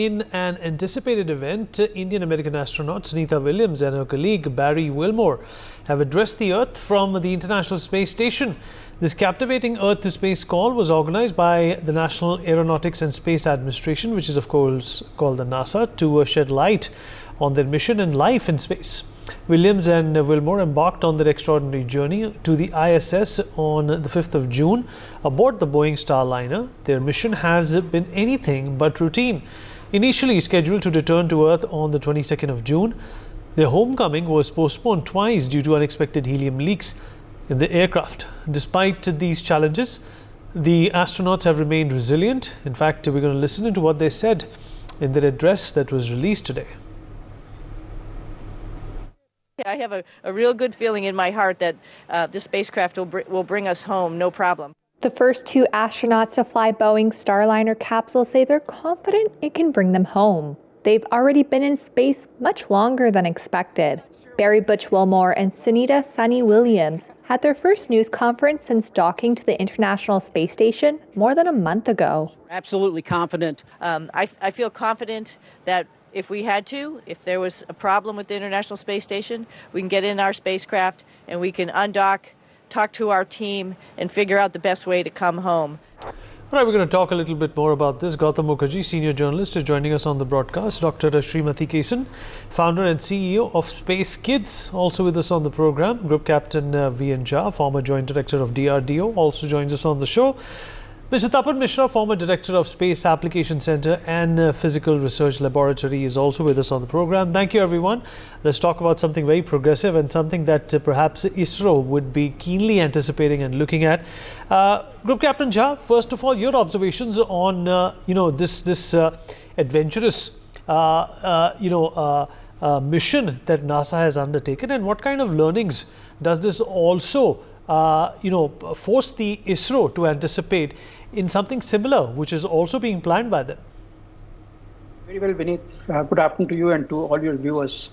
in an anticipated event, Indian-American astronaut Sunita Williams and her colleague Barry Wilmore have addressed the Earth from the International Space Station. This captivating Earth-to-Space call was organized by the National Aeronautics and Space Administration, which is of course called the NASA, to shed light on their mission and life in space. Williams and Wilmore embarked on their extraordinary journey to the ISS on the 5th of June aboard the Boeing Starliner. Their mission has been anything but routine. Initially scheduled to return to Earth on the 22nd of June, their homecoming was postponed twice due to unexpected helium leaks in the aircraft. Despite these challenges, the astronauts have remained resilient. In fact, we're going to listen to what they said in their address that was released today. I have a real good feeling in my heart that the spacecraft will bring us home, no problem. The first two astronauts to fly Boeing's Starliner capsule say they're confident it can bring them home. They've already been in space much longer than expected. Barry Wilmore and Sunita Williams had their first news conference since docking to the International Space Station more than a month ago. Absolutely confident. I feel confident that if there was a problem with the International Space Station, we can get in our spacecraft and we can undock, talk to our team, and figure out the best way to come home. All right, we're going to talk a little bit more about this. Gautam Mukherjee, senior journalist, is joining us on the broadcast. Dr. Srimati Kesan, founder and CEO of Space Kids, also with us on the program. Group Captain V.N. Jha, former Joint Director of DRDO, also joins us on the show. Mr. Tapan Mishra, former Director of Space Application Center and Physical Research Laboratory, is also with us on the program. Thank you, everyone. Let's talk about something very progressive and something that perhaps ISRO would be keenly anticipating and looking at. Group Captain Jha, first of all, your observations on this adventurous mission that NASA has undertaken, and what kind of learnings does this also force the ISRO to anticipate in something similar, which is also being planned by them? Very well, Vineet. Good afternoon to you and to all your viewers.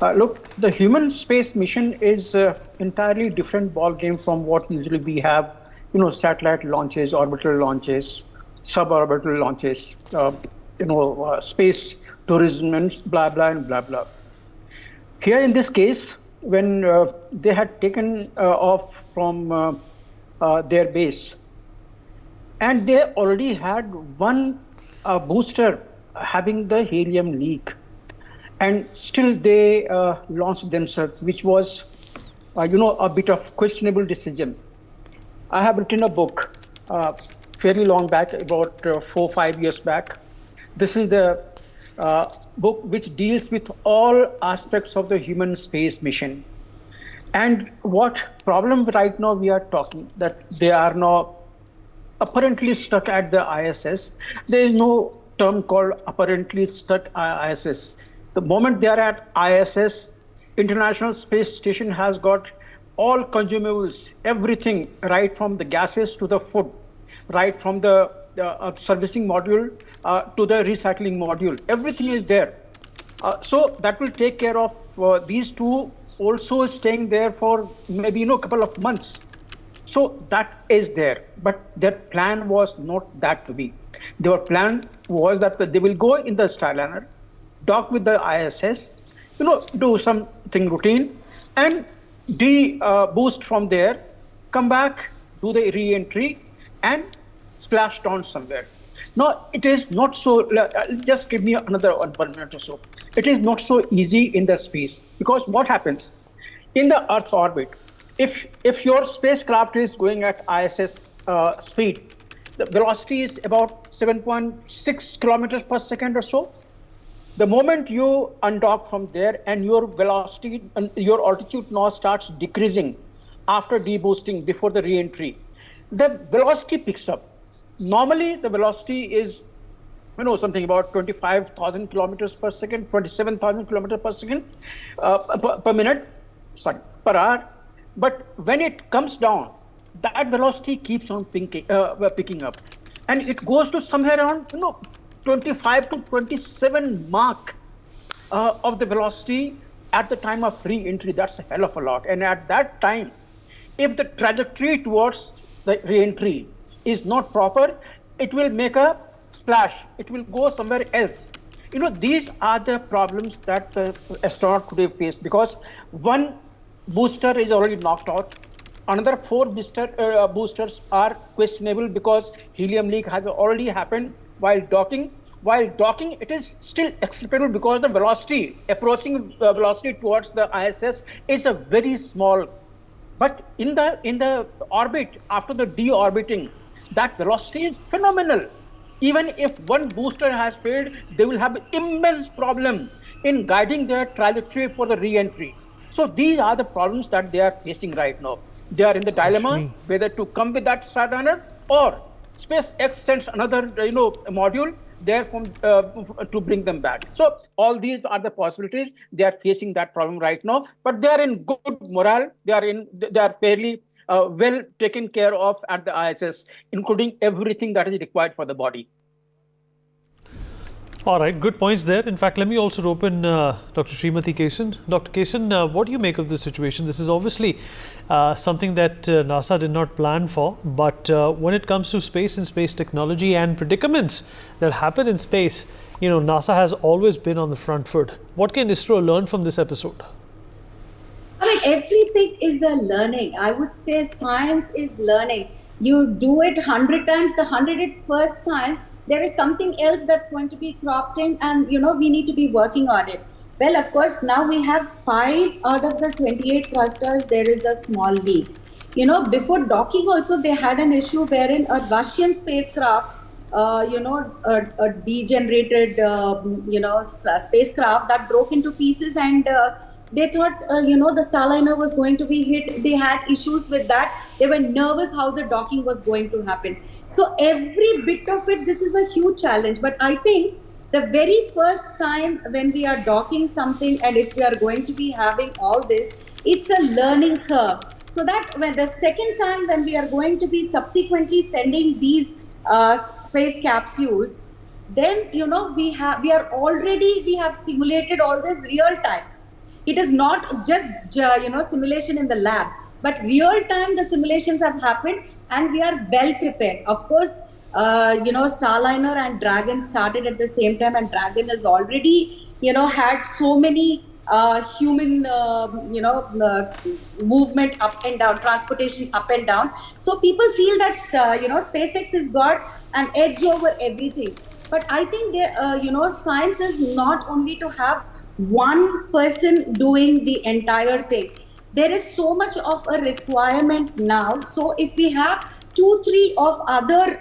Look, the human space mission is entirely different ball game from what usually we have, satellite launches, orbital launches, suborbital launches, space tourism and blah, blah, and blah, blah. Here in this case, when they had taken off from their base, and they already had one booster having the helium leak, and still they launched themselves, which was, a bit of questionable decision. I have written a book fairly long back, about 4 or 5 years back. This is the book which deals with all aspects of the human space mission. And what problem right now we are talking, that they are now apparently stuck at the ISS. There is no term called apparently stuck ISS. The moment they are at ISS, International Space Station has got all consumables, everything, right from the gases to the food, right from the servicing module to the recycling module. Everything is there. So that will take care of these two also staying there for maybe a couple of months. So that is there, but their plan was not that to be. Their plan was that they will go in the Starliner, dock with the ISS, do something routine, and boost from there, come back, do the re-entry, and splash down somewhere. Now, it is not so, just give me another 1 minute or so. It is not so easy in the space, because what happens in the Earth's orbit, if your spacecraft is going at ISS speed, the velocity is about 7.6 kilometers per second or so. The moment you undock from there and your velocity and your altitude now starts decreasing after deboosting before the re-entry, the velocity picks up. Normally, the velocity is, something about 25,000 kilometers per second, 27,000 kilometers per second, per hour. But when it comes down, that velocity keeps on picking up, and it goes to somewhere around 25 to 27 mark of the velocity at the time of re-entry. That's a hell of a lot. And at that time, if the trajectory towards the re-entry is not proper, it will make a splash, it will go somewhere else. These are the problems that the astronaut today face, because one booster is already knocked out. Another four boosters are questionable because helium leak has already happened while docking. While docking, it is still acceptable because the velocity, approaching velocity towards the ISS is a very small. But in the orbit, after the deorbiting, that velocity is phenomenal. Even if one booster has failed, they will have immense problem in guiding their trajectory for the re-entry. So these are the problems that they are facing right now. They are in the dilemma whether to come with that Starliner, or SpaceX sends another module there to bring them back. So all these are the possibilities. They are facing that problem right now, but they are in good morale. They are fairly well taken care of at the ISS, including everything that is required for the body. All right, good points there. In fact, let me also rope in Dr. Srimati Kesan. Dr. Kesan, what do you make of the situation? This is obviously something that NASA did not plan for, but when it comes to space and space technology and predicaments that happen in space, NASA has always been on the front foot. What can ISRO learn from this episode? I mean, everything is a learning. I would say science is learning. You do it 100 times, the 101st time, there is something else that's going to be cropped in, and we need to be working on it. Well, of course, now we have 5 out of the 28 thrusters, there is a small leak. Before docking also, they had an issue wherein a Russian spacecraft, a degenerated, spacecraft that broke into pieces, and they thought, the Starliner was going to be hit. They had issues with that. They were nervous how the docking was going to happen. So every bit of it, this is a huge challenge. But I think the very first time when we are docking something, and if we are going to be having all this, it's a learning curve. So that when the second time when we are going to be subsequently sending these space capsules, then we have simulated all this real time. It is not just simulation in the lab, but real time the simulations have happened, and we are well prepared. Of course, Starliner and Dragon started at the same time, and Dragon has already had so many human movement up and down, transportation up and down. So people feel that SpaceX has got an edge over everything. But I think science is not only to have one person doing the entire thing. There is so much of a requirement now. So if we have 2-3 of other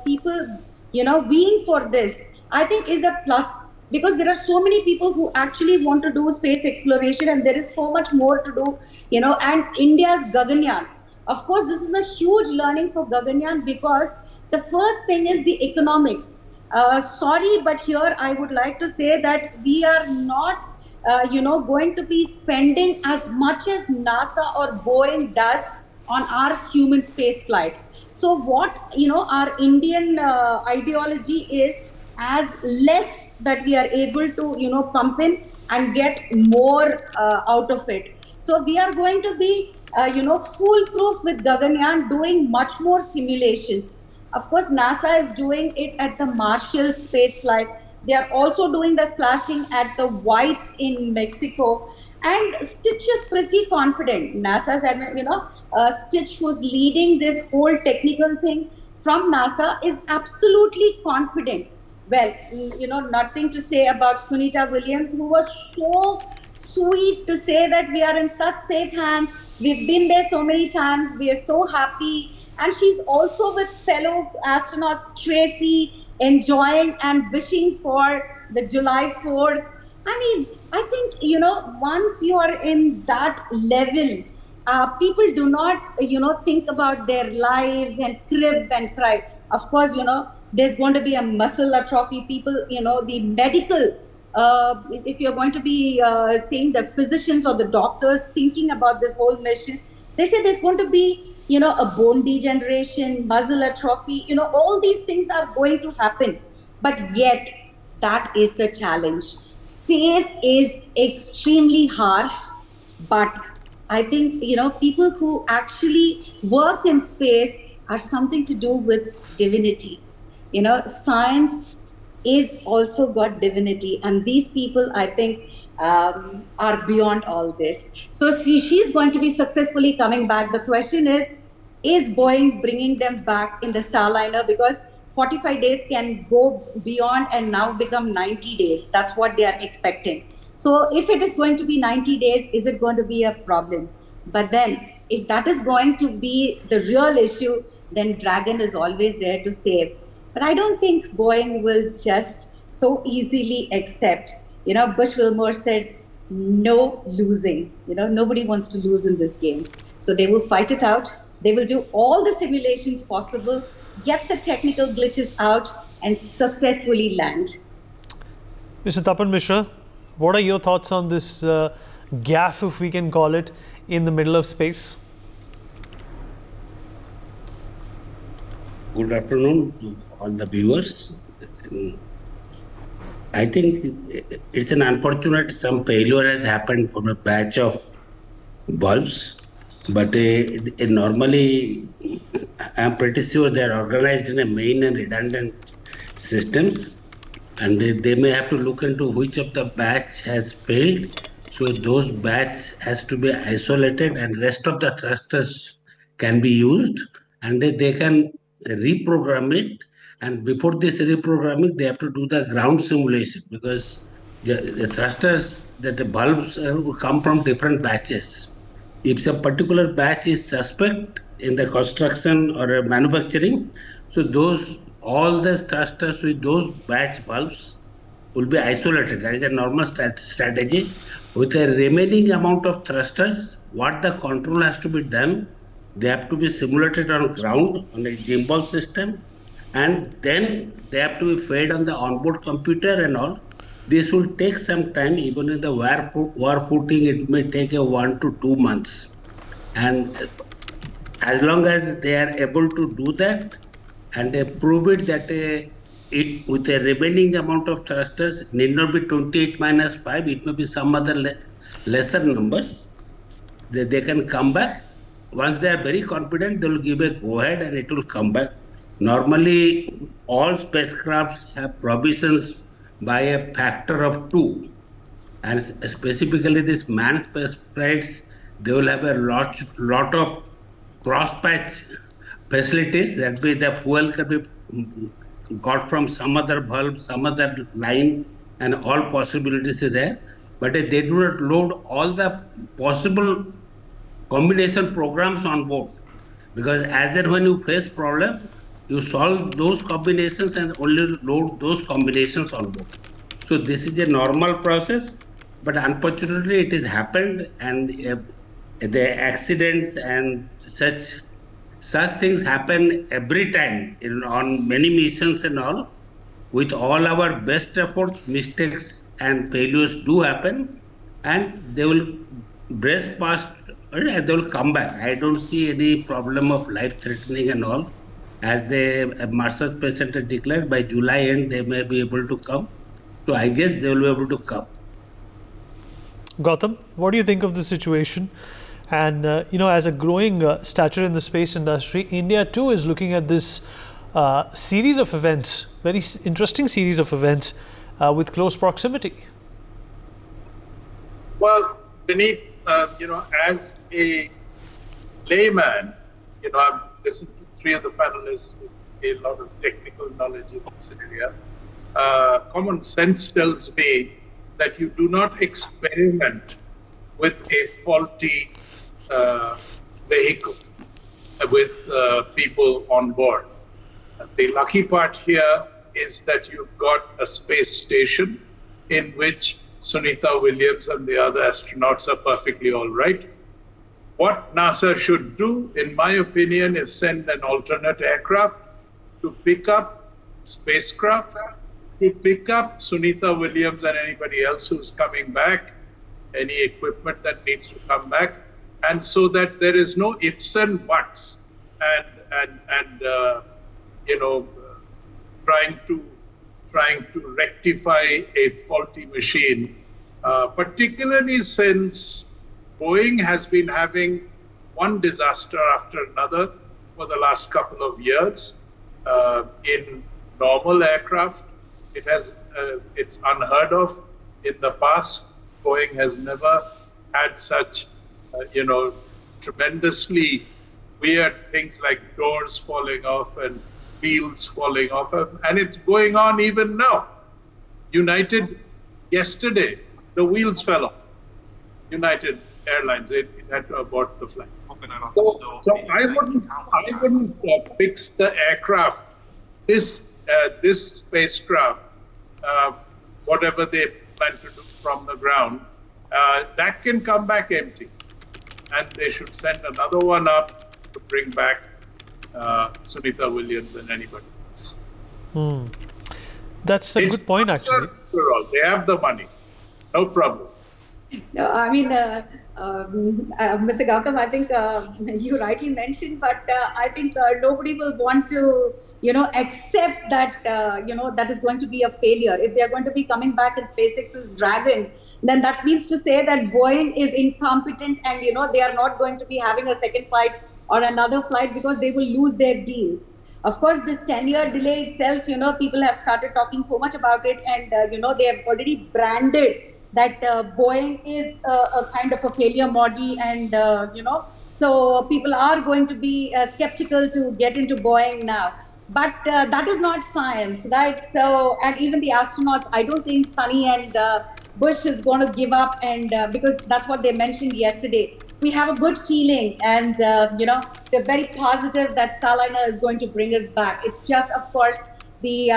people, being for this, I think is a plus, because there are so many people who actually want to do space exploration, and there is so much more to do, and India's Gaganyaan. Of course, this is a huge learning for Gaganyaan, because the first thing is the economics. Sorry, but here I would like to say that we are not, going to be spending as much as NASA or Boeing does on our human space flight. So what, our Indian ideology is as less that we are able to, pump in and get more out of it. So we are going to be, foolproof with Gaganyaan, doing much more simulations. Of course, NASA is doing it at the Marshall space flight. They are also doing the splashing at the Whites in Mexico. And Stitch is pretty confident. NASA said, Stitch, who's leading this whole technical thing from NASA, is absolutely confident. Well, nothing to say about Sunita Williams, who was so sweet to say that we are in such safe hands. We've been there so many times. We are so happy. And she's also with fellow astronauts, Tracy, enjoying and wishing for the July 4th. I mean, I think, once you are in that level, people do not, think about their lives and crib and cry. Of course, there's going to be a muscle atrophy. People, the medical, if you're going to be seeing the physicians or the doctors thinking about this whole mission, they say there's going to be a bone degeneration, muscle atrophy, all these things are going to happen. But yet, that is the challenge. Space is extremely harsh, but I think, people who actually work in space are something to do with divinity. science is also got divinity, and these people, I think, are beyond all this. So she's going to be successfully coming back. The question is Boeing bringing them back in the Starliner? Because 45 days can go beyond and now become 90 days. That's what they are expecting. So if it is going to be 90 days, is it going to be a problem? But then, if that is going to be the real issue, then Dragon is always there to save. But I don't think Boeing will just so easily accept. Bush Wilmore said, no losing. Nobody wants to lose in this game. So they will fight it out. They will do all the simulations possible, get the technical glitches out, and successfully land. Mr. Tapan Mishra, what are your thoughts on this gaffe, if we can call it, in the middle of space? Good afternoon to all the viewers. I think it's an unfortunate some failure has happened from a batch of bulbs, but normally I'm pretty sure they are organized in a main and redundant systems, and they may have to look into which of the batch has failed. So those batch has to be isolated, and rest of the thrusters can be used, and they can reprogram it. And before this reprogramming, they have to do the ground simulation, because the thrusters, that the bulbs come from different batches. If a particular batch is suspect in the construction or manufacturing, so all the thrusters with those batch bulbs will be isolated. That is a normal strategy. With the remaining amount of thrusters, what the control has to be done, they have to be simulated on ground on a gimbal system, and then they have to be fed on the onboard computer and all. This will take some time. Even in the war footing, it may take 1 to 2 months. And as long as they are able to do that, and they prove it that it with a remaining amount of thrusters need not be 28 minus 5, it may be some other lesser numbers, they can come back. Once they are very confident, they will give a go ahead and it will come back. Normally, all spacecrafts have provisions by a factor of 2, and specifically this manned spacecrafts, they will have a lot of cross-patch facilities. That means the fuel can be got from some other bulb, some other line, and all possibilities are there. But they do not load all the possible combination programs on board, because as and when you face problem, you solve those combinations and only load those combinations on board. So this is a normal process, but unfortunately it has happened, and the accidents and such things happen every time on many missions and all. With all our best efforts, mistakes and failures do happen, and they will brace past and they will come back. I don't see any problem of life-threatening and all. As the Marshall Space Center declared, by July end they may be able to come. So I guess they will be able to come. Gautam, what do you think of the situation? And as a growing stature in the space industry, India too is looking at this series of events, very interesting series of events with close proximity. Well, Vineet, as a layman, I've listened to 3 of the panelists with a lot of technical knowledge in this area. Common sense tells me that you do not experiment with a faulty vehicle with people on board. The lucky part here is that you've got a space station in which Sunita Williams and the other astronauts are perfectly all right. What NASA should do, in my opinion, is send an alternate aircraft to pick up spacecraft, to pick up Sunita Williams and anybody else who's coming back, any equipment that needs to come back, and so that there is no ifs and buts and trying to rectify a faulty machine, particularly since Boeing has been having one disaster after another for the last couple of years in normal aircraft. It's unheard of. In the past, Boeing has never had such, tremendously weird things like doors falling off and wheels falling off, and it's going on even now. United, yesterday, the wheels fell off. United Airlines, it had to abort the flight. So I wouldn't fix the aircraft. This spacecraft, whatever they plan to do from the ground, that can come back empty, and they should send another one up to bring back Sunita Williams and anybody else. That's a good point, actually. They have the money, no problem. No, I mean, Mr. Gautam, I think you rightly mentioned, but I think nobody will want to, accept that, that is going to be a failure. If they're going to be coming back in SpaceX's Dragon, then that means to say that Boeing is incompetent and, they are not going to be having a second flight or another flight because they will lose their deals. Of course, this 10-year delay itself, people have started talking so much about it, and, they have already branded that Boeing is a kind of a failure model, and so people are going to be skeptical to get into Boeing now. But that is not science, right? So, and even the astronauts, I don't think Sunny and Bush is going to give up, and because that's what they mentioned yesterday. We have a good feeling, and we're very positive that Starliner is going to bring us back. It's just, of course, the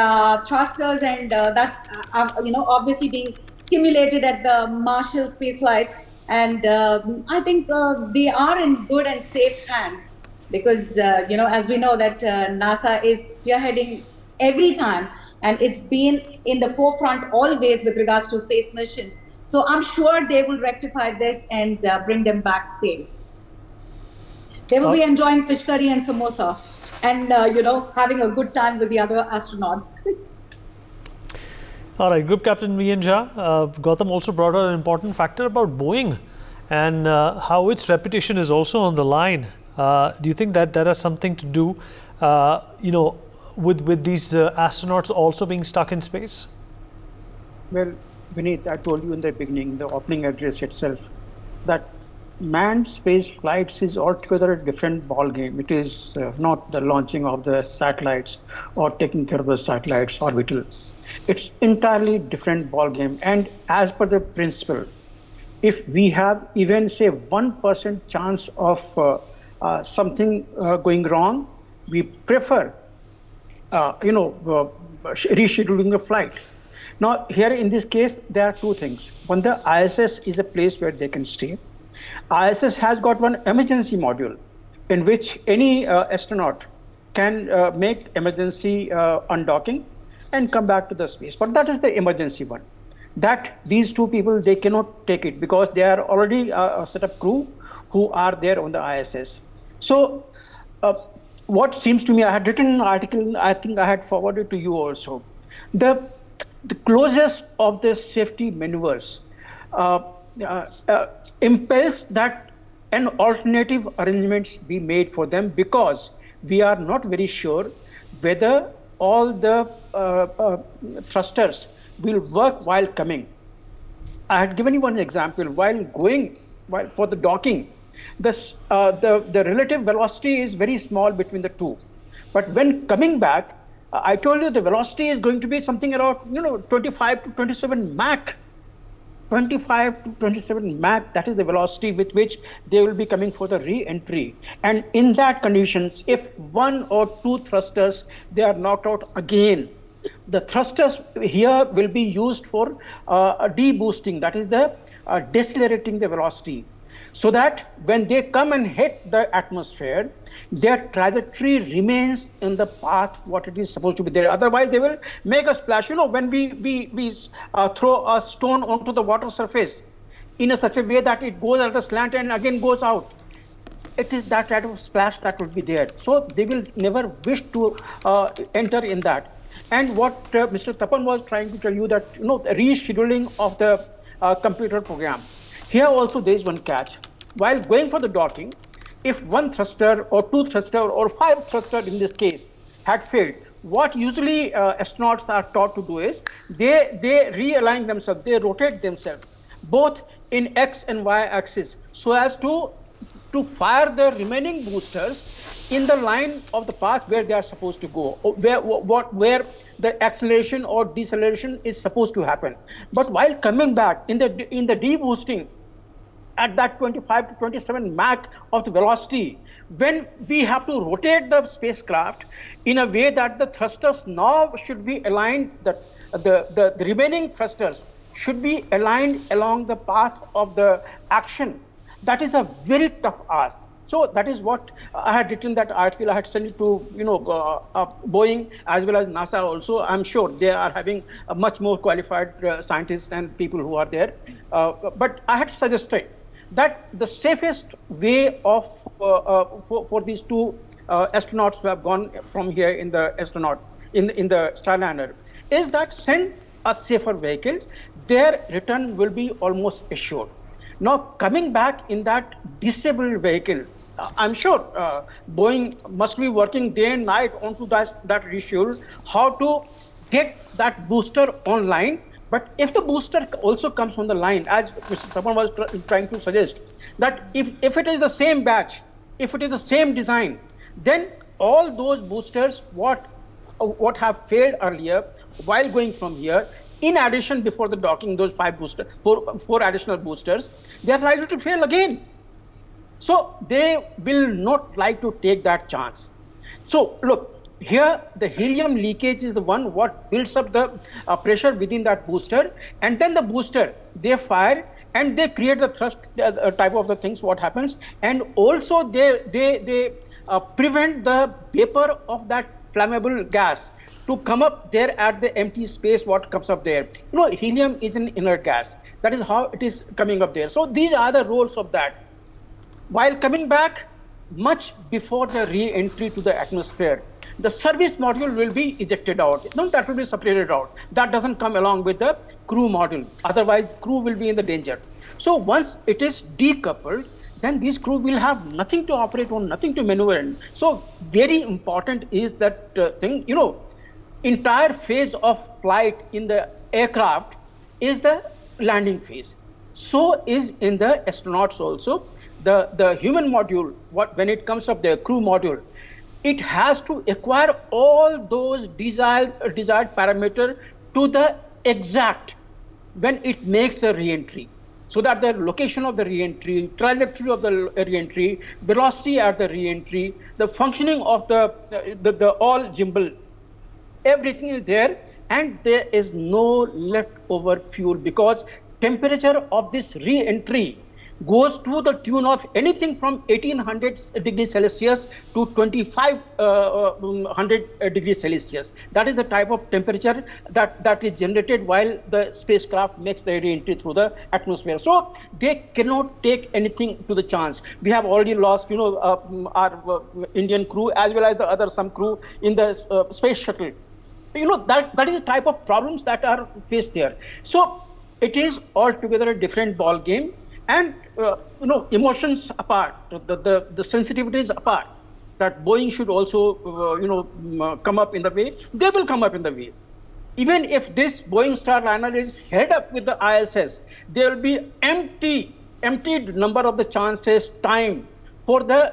thrusters, and that's obviously being simulated at the Marshall space flight, and I think they are in good and safe hands, because as we know that NASA is spearheading every time, and it's been in the forefront always with regards to space missions. So I'm sure they will rectify this and bring them back safe. They will be enjoying fish curry and samosa, and having a good time with the other astronauts. All right, Group Captain V.N. Jha, Gautam also brought out an important factor about Boeing and how its reputation is also on the line. Do you think that has something to do, with these astronauts also being stuck in space? Well, Vineet, I told you in the beginning, the opening address itself, that manned space flights is altogether a different ball game. It is not the launching of the satellites or taking care of the satellites orbital. It's entirely different ball game. And as per the principle, if we have even say 1% chance of something going wrong, we prefer rescheduling the flight. Now, here in this case, there are two things. One, the ISS is a place where they can stay. ISS has got one emergency module in which any astronaut can make emergency undocking and come back to the space. But that is the emergency one. That these two people, they cannot take it because they are already a set of crew who are there on the ISS. So what seems to me, I had written an article, I think I had forwarded to you also. The closest of the safety maneuvers impels that an alternative arrangements be made for them, because we are not very sure whether all the thrusters will work while coming. I had given you one example. While for the docking, the relative velocity is very small between the two, but when coming back, I told you the velocity is going to be something around 25 to 27 Mach. 25 to 27 Mach, that is the velocity with which they will be coming for the re-entry. And in that conditions, if one or two thrusters, they are knocked out again, the thrusters here will be used for de-boosting, that is the decelerating the velocity, so that when they come and hit the atmosphere, their trajectory remains in the path what it is supposed to be there. Otherwise, they will make a splash. When we throw a stone onto the water surface in a such a way that it goes at a slant and again goes out, it is that type of splash that would be there. So they will never wish to enter in that. And what Mr. Tapan was trying to tell you, that rescheduling of the computer program. Here also there is one catch. While going for the docking, if one thruster or two thruster or five thruster in this case had failed, what usually astronauts are taught to do is they realign themselves, they rotate themselves, both in X and Y axis, so as to fire the remaining boosters in the line of the path where they are supposed to go, where the acceleration or deceleration is supposed to happen. But while coming back in the deboosting at that 25 to 27 Mach of the velocity, when we have to rotate the spacecraft in a way that the thrusters now should be aligned, the remaining thrusters should be aligned along the path of the action. That is a very tough ask. So that is what I had written that article. I had sent it to Boeing as well as NASA also. I'm sure they are having a much more qualified scientists and people who are there. But I had suggested that the safest way of for these two astronauts who have gone from here in the Starliner is that send a safer vehicle. Their return will be almost assured. Now, coming back in that disabled vehicle, I'm sure Boeing must be working day and night onto that reschedule, how to get that booster online. But if the booster also comes on the line, as Mr. Tapan was trying to suggest, that if it is the same batch, if it is the same design, then all those boosters what have failed earlier while going from here, in addition before the docking, those four additional boosters, they are likely to fail again. So they will not like to take that chance. So look, here the helium leakage is the one what builds up the pressure within that booster, and then the booster they fire and they create the thrust type of the things what happens, and also they prevent the vapor of that flammable gas to come up there at the empty space what comes up there. Helium is an inert gas. That is how it is coming up there. So these are the roles of that. While coming back, much before the re-entry to the atmosphere, the service module will be ejected out. No, that will be separated out. That doesn't come along with the crew module. Otherwise, crew will be in the danger. So once it is decoupled, then these crew will have nothing to operate on, nothing to maneuver in. So very important is that thing, entire phase of flight in the aircraft is the landing phase. So is in the astronauts also. The human module, when it comes up the crew module, it has to acquire all those desired parameter to the exact when it makes a re-entry, so that the location of the re-entry, trajectory of the re-entry, velocity at the re-entry, the functioning of the all gimbal, everything is there, and there is no leftover fuel, because temperature of this re-entry goes to the tune of anything from 1800 degrees Celsius to 2500 degrees Celsius. That is the type of temperature that is generated while the spacecraft makes the re-entry through the atmosphere. So they cannot take anything to the chance. We have already lost, our Indian crew as well as the other some crew in the space shuttle. That is the type of problems that are faced there. So it is altogether a different ball game. And emotions apart, the sensitivities apart, that Boeing should also come up in the way. They will come up in the way. Even if this Boeing Starliner is head up with the ISS, there will be emptied number of the chances time for the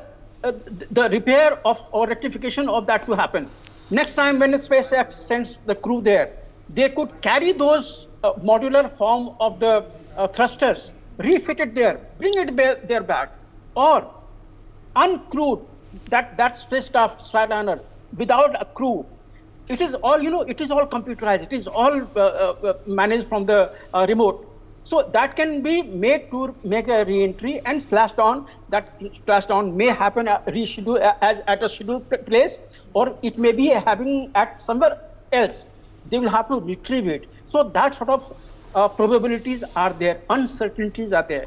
repair of or rectification of that to happen. Next time when SpaceX sends the crew there, they could carry those modular form of the thrusters, refit it there, bring it there back, or uncrewed that spacecraft Starliner without a crew. It is all it is all computerized. It is all managed from the remote. So that can be made to make a re-entry and splashdown. That splashdown may happen at a scheduled place, or it may be happening at somewhere else. They will have to retrieve it. So that sort of probabilities are there, uncertainties are there.